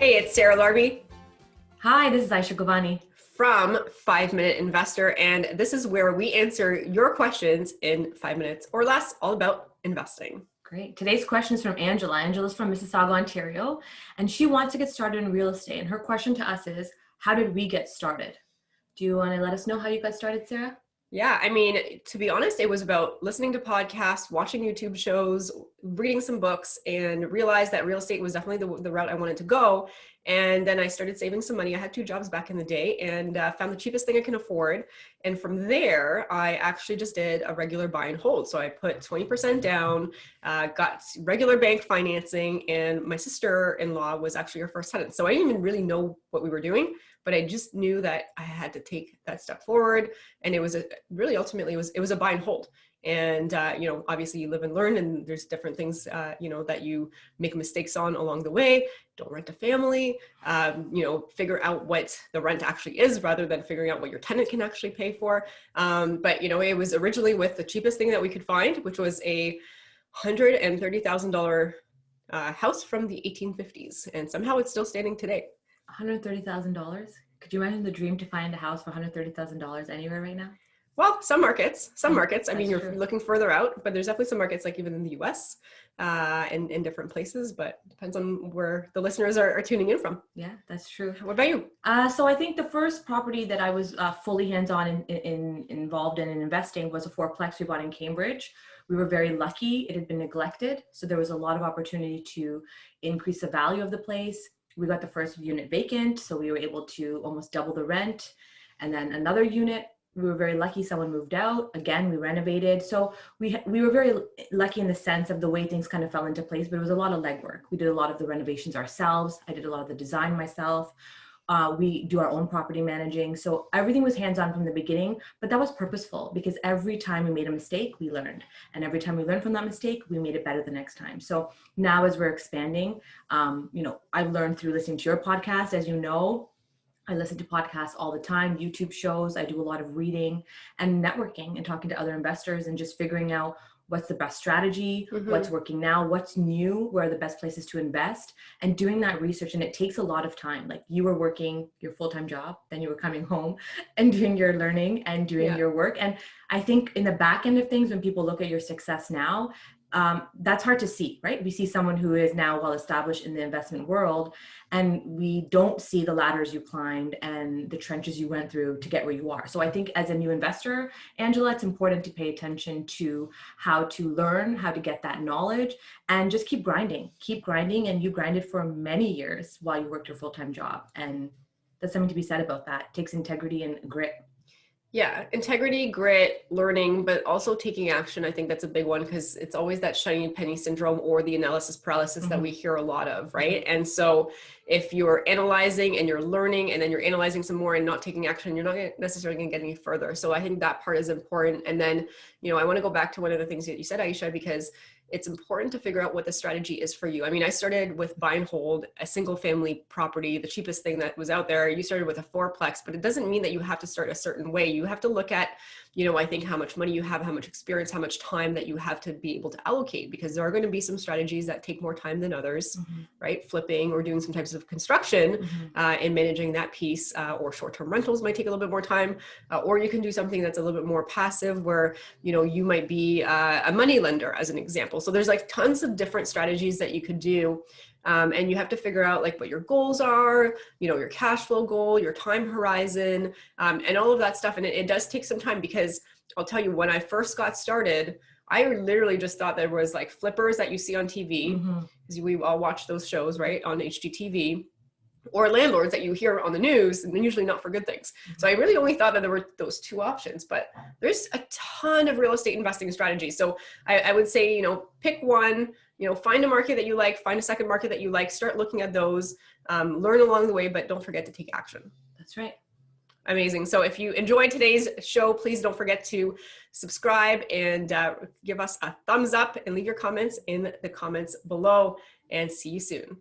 Hey, it's Sarah Larby Hi, this is Aisha Govani. from 5 Minute Investor, and this is where we answer your questions in 5 minutes or less, all about investing. Great. Today's question is from Angela. Angela's from Mississauga, Ontario, and she wants to get started in real estate. And her question to us is, how did we get started? Do you want to let us know how you got started, Sarah? Yeah, I mean, to be honest, it was about listening to podcasts, watching YouTube shows, reading some books, and realized that real estate was definitely the route I wanted to go. And then I started saving some money. I had 2 jobs back in the day and found the cheapest thing I can afford. And from there, I actually just did a regular buy and hold. So I put 20% down, got regular bank financing, and my sister-in-law was actually our first tenant. So I didn't even really know what we were doing, but I just knew that I had to take that step forward. And it was ultimately it was a buy and hold. And, obviously you live and learn, and there's different things, that you make mistakes on along the way. Don't rent a family, figure out what the rent actually is rather than figuring out what your tenant can actually pay for. But it was originally with the cheapest thing that we could find, which was a $130,000 house from the 1850s. And somehow it's still standing today. $130,000? Could you imagine the dream to find a house for $130,000 anywhere right now? Well, some markets. I mean, you're true. looking further out, but there's definitely some markets, like even in the US and in different places, but it depends on where the listeners are tuning in from. Yeah, that's true. What about you? So I think the first property that I was fully hands-on involved in investing was a fourplex we bought in Cambridge. We were very lucky. It had been neglected, so there was a lot of opportunity to increase the value of the place. We got the first unit vacant, so we were able to almost double the rent. And then another unit, we were very lucky, someone moved out. Again, we renovated. So we were very lucky in the sense of the way things kind of fell into place, but it was a lot of legwork. We did a lot of the renovations ourselves. I did a lot of the design myself. We do our own property managing. So everything was hands-on from the beginning, but that was purposeful because every time we made a mistake, we learned. And every time we learned from that mistake, we made it better the next time. So now as we're expanding, I've learned through listening to your podcast, as you know. I listen to podcasts all the time, YouTube shows. I do a lot of reading and networking and talking to other investors and just figuring out what's the best strategy, what's working now, what's new, where are the best places to invest, and doing that research. And it takes a lot of time. Like you were working your full-time job, then you were coming home and doing your learning and doing your work. And I think in the back end of things, when people look at your success now, that's hard to see, right? We see someone who is now well established in the investment world, and we don't see the ladders you climbed and the trenches you went through to get where you are. So I think as a new investor, Angela, it's important to pay attention to how to learn, how to get that knowledge, and just keep grinding. Keep grinding, and you grinded for many years while you worked your full-time job. And there's something to be said about that. It takes integrity and grit. Yeah, integrity, grit, learning, but also taking action. I think that's a big one because it's always that shiny penny syndrome or the analysis paralysis that we hear a lot of, right? And so if you're analyzing and you're learning and then you're analyzing some more and not taking action, you're not necessarily going to get any further. So I think that part is important. And then, I want to go back to one of the things that you said, Aisha, because it's important to figure out what the strategy is for you. I mean, I started with buy and hold, a single family property, the cheapest thing that was out there. You started with a fourplex, but it doesn't mean that you have to start a certain way. You have to look at, I think how much money you have, how much experience, how much time that you have to be able to allocate, because there are going to be some strategies that take more time than others, right? Flipping or doing some types of construction and managing that piece, or short-term rentals might take a little bit more time, or you can do something that's a little bit more passive where, you might be a money lender as an example. So there's like tons of different strategies that you could do. And you have to figure out like what your goals are, your cash flow goal, your time horizon, and all of that stuff. And it does take some time, because I'll tell you, when I first got started, I literally just thought there was like flippers that you see on TV, because we all watch those shows, right, on HGTV, or landlords that you hear on the news, and they're usually not for good things. So I really only thought that there were those two options, but there's a ton of real estate investing strategies. So I would say, pick one, find a market that you like, find a second market that you like, start looking at those, learn along the way, but don't forget to take action. That's right. Amazing. So if you enjoyed today's show, please don't forget to subscribe and give us a thumbs up and leave your comments in the comments below, and see you soon.